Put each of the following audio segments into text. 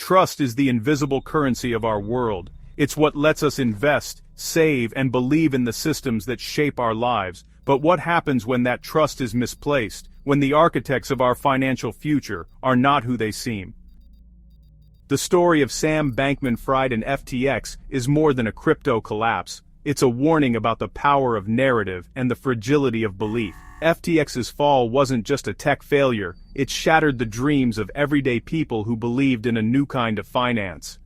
Trust is the invisible currency of our world. It's what lets us invest, save, and believe in the systems that shape our lives. But what happens when that trust is misplaced, when the architects of our financial future are not who they seem? The story of Sam Bankman-Fried and FTX is more than a crypto collapse. It's a warning about the power of narrative and the fragility of belief. FTX's fall wasn't just a tech failure, it shattered the dreams of everyday people who believed in a new kind of finance.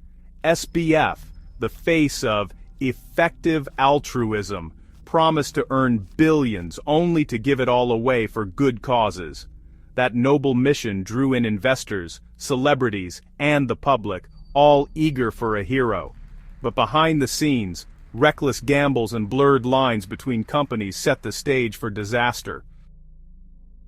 SBF, the face of effective altruism, promised to earn billions only to give it all away for good causes. That noble mission drew in investors, celebrities, and the public, all eager for a hero. But behind the scenes, reckless gambles and blurred lines between companies set the stage for disaster.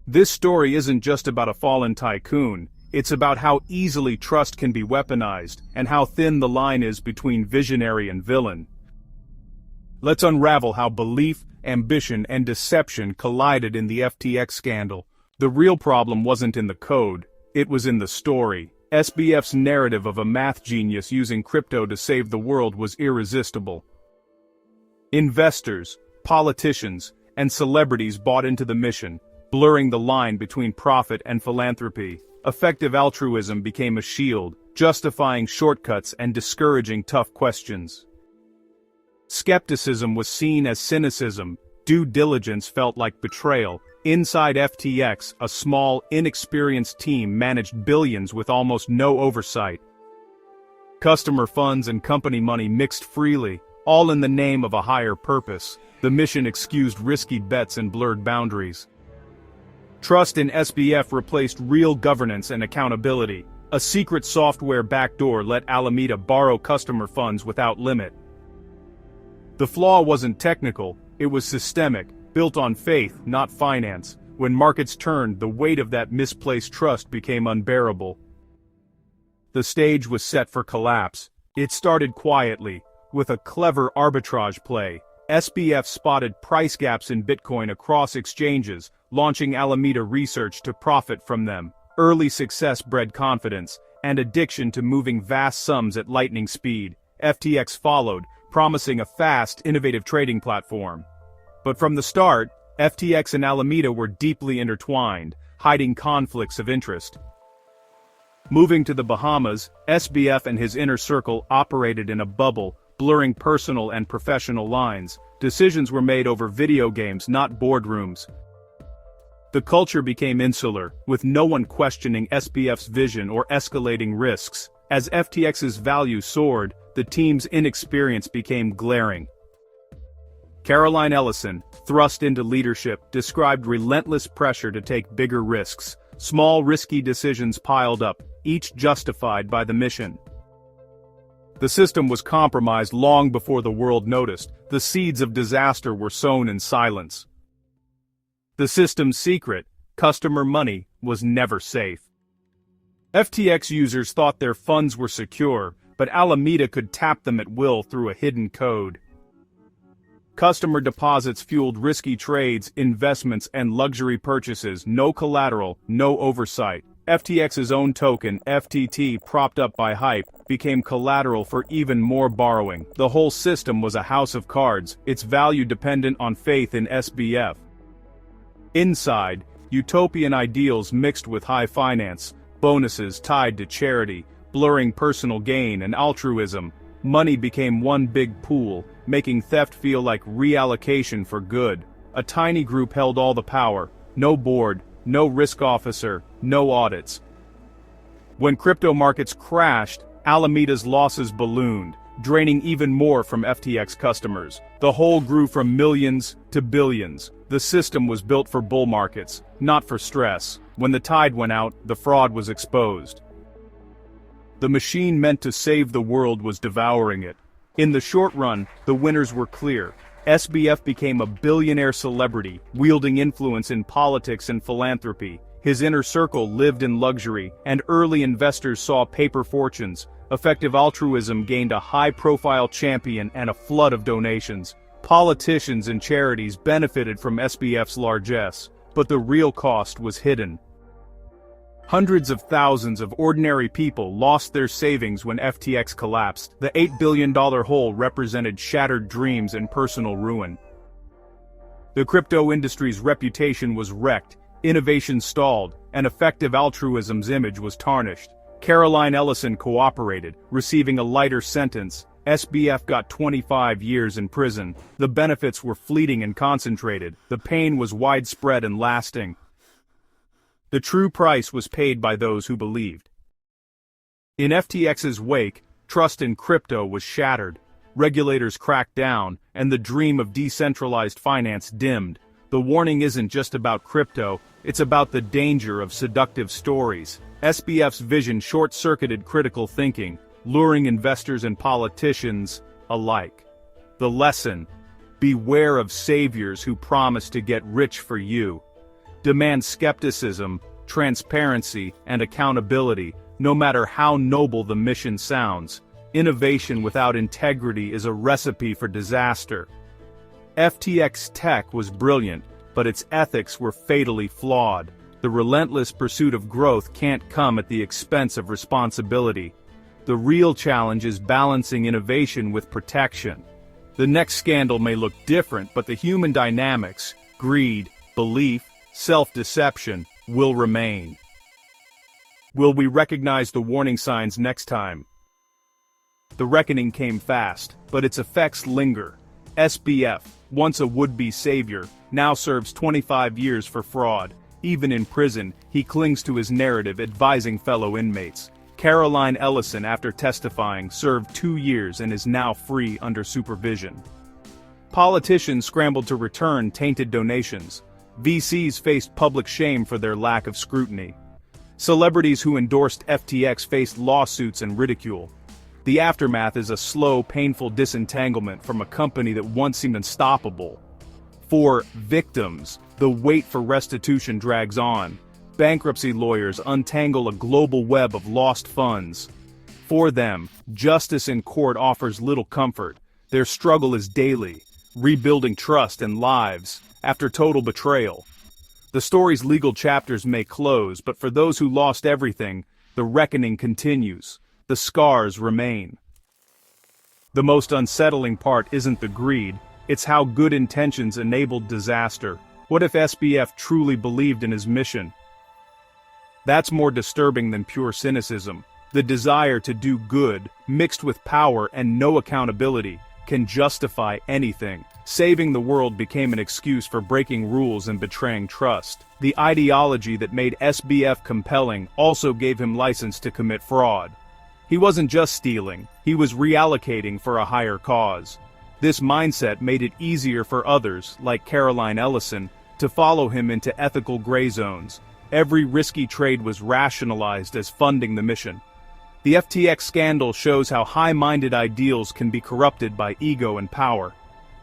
This story isn't just about a fallen tycoon, it's about how easily trust can be weaponized, and how thin the line is between visionary and villain. Let's unravel how belief, ambition, and deception collided in the FTX scandal. The real problem wasn't in the code, it was in the story. SBF's narrative of a math genius using crypto to save the world was irresistible. Investors, politicians, and celebrities bought into the mission, blurring the line between profit and philanthropy. Effective altruism became a shield, justifying shortcuts and discouraging tough questions. Skepticism was seen as cynicism, due diligence felt like betrayal. Inside FTX, a small, inexperienced team managed billions with almost no oversight. Customer funds and company money mixed freely, all in the name of a higher purpose. The mission excused risky bets and blurred boundaries. Trust in SBF replaced real governance and accountability. A secret software backdoor let Alameda borrow customer funds without limit. The flaw wasn't technical, it was systemic, built on faith, not finance. When markets turned, the weight of that misplaced trust became unbearable. The stage was set for collapse. It started quietly, with a clever arbitrage play. SBF spotted price gaps in Bitcoin across exchanges, launching Alameda Research to profit from them. Early success bred confidence, and addiction to moving vast sums at lightning speed. FTX followed, promising a fast, innovative trading platform. But from the start, FTX and Alameda were deeply intertwined, hiding conflicts of interest. Moving to the Bahamas, SBF and his inner circle operated in a bubble, blurring personal and professional lines. Decisions were made over video games, not boardrooms. The culture became insular, with no one questioning SBF's vision or escalating risks. As FTX's value soared, the team's inexperience became glaring. Caroline Ellison, thrust into leadership, described relentless pressure to take bigger risks. Small risky decisions piled up, each justified by the mission. The system was compromised long before the world noticed. The seeds of disaster were sown in silence. The system's secret, customer money, was never safe. FTX users thought their funds were secure, but Alameda could tap them at will through a hidden code. Customer deposits fueled risky trades, investments, and luxury purchases. No collateral, no oversight. FTX's own token, FTT, propped up by hype, became collateral for even more borrowing. The whole system was a house of cards, its value dependent on faith in SBF. Inside, utopian ideals mixed with high finance, bonuses tied to charity, blurring personal gain and altruism. Money became one big pool, making theft feel like reallocation for good. A tiny group held all the power, no board, no risk officer, no audits. When crypto markets crashed, Alameda's losses ballooned, draining even more from FTX customers. The hole grew from millions to billions. The system was built for bull markets, not for stress. When the tide went out, the fraud was exposed. The machine meant to save the world was devouring it. In the short run, the winners were clear. SBF became a billionaire celebrity, wielding influence in politics and philanthropy. His inner circle lived in luxury, and early investors saw paper fortunes. Effective altruism gained a high-profile champion and a flood of donations. Politicians and charities benefited from SBF's largesse, but the real cost was hidden. Hundreds of thousands of ordinary people lost their savings when FTX collapsed. The $8 billion hole represented shattered dreams and personal ruin. The crypto industry's reputation was wrecked, innovation stalled, and effective altruism's image was tarnished. Caroline Ellison cooperated, receiving a lighter sentence. SBF got 25 years in prison. The benefits were fleeting and concentrated. The pain was widespread and lasting. The true price was paid by those who believed. In FTX's wake, trust in crypto was shattered. Regulators cracked down, and the dream of decentralized finance dimmed. The warning isn't just about crypto, it's about the danger of seductive stories. SBF's vision short-circuited critical thinking, luring investors and politicians alike. The lesson: beware of saviors who promise to get rich for you. Demand skepticism, transparency, and accountability, no matter how noble the mission sounds. Innovation without integrity is a recipe for disaster. FTX tech was brilliant, but its ethics were fatally flawed. The relentless pursuit of growth can't come at the expense of responsibility. The real challenge is balancing innovation with protection. The next scandal may look different, but the human dynamics, greed, belief, self-deception, will remain. Will we recognize the warning signs next time? The reckoning came fast, but its effects linger. SBF, once a would-be savior, now serves 25 years for fraud. Even in prison, he clings to his narrative, advising fellow inmates. Caroline Ellison, after testifying, served 2 years and is now free under supervision. Politicians scrambled to return tainted donations. VCs faced public shame for their lack of scrutiny. Celebrities who endorsed FTX faced lawsuits and ridicule. The aftermath is a slow, painful disentanglement from a company that once seemed unstoppable. For victims, the wait for restitution drags on. Bankruptcy lawyers untangle a global web of lost funds. For them, justice in court offers little comfort. Their struggle is daily, rebuilding trust and lives after total betrayal. The story's legal chapters may close, but for those who lost everything, the reckoning continues. The scars remain. The most unsettling part isn't the greed, it's how good intentions enabled disaster. What if SBF truly believed in his mission? That's more disturbing than pure cynicism. The desire to do good, mixed with power and no accountability, can justify anything. Saving the world became an excuse for breaking rules and betraying trust. The ideology that made SBF compelling also gave him license to commit fraud. He wasn't just stealing, he was reallocating for a higher cause. This mindset made it easier for others, like Caroline Ellison, to follow him into ethical gray zones. Every risky trade was rationalized as funding the mission. The FTX scandal shows how high-minded ideals can be corrupted by ego and power.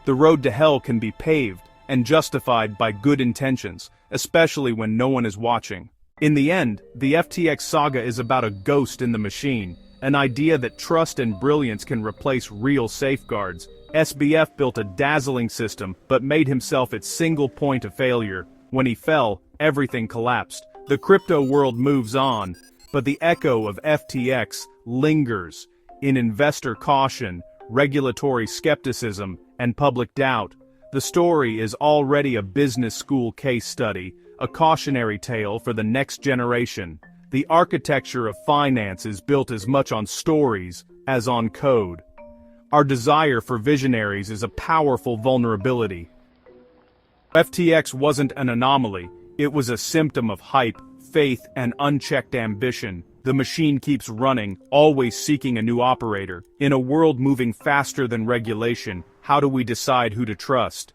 The road to hell can be paved and justified by good intentions, especially when no one is watching. In the end, the FTX saga is about a ghost in the machine, an idea that trust and brilliance can replace real safeguards. SBF built a dazzling system, but made himself its single point of failure. When he fell, everything collapsed. The crypto world moves on, but the echo of FTX lingers in investor caution, regulatory skepticism, and public doubt. The story is already a business school case study, a cautionary tale for the next generation. The architecture of finance is built as much on stories as on code. Our desire for visionaries is a powerful vulnerability. FTX wasn't an anomaly, it was a symptom of hype, faith, and unchecked ambition. The machine keeps running, always seeking a new operator. In a world moving faster than regulation, how do we decide who to trust?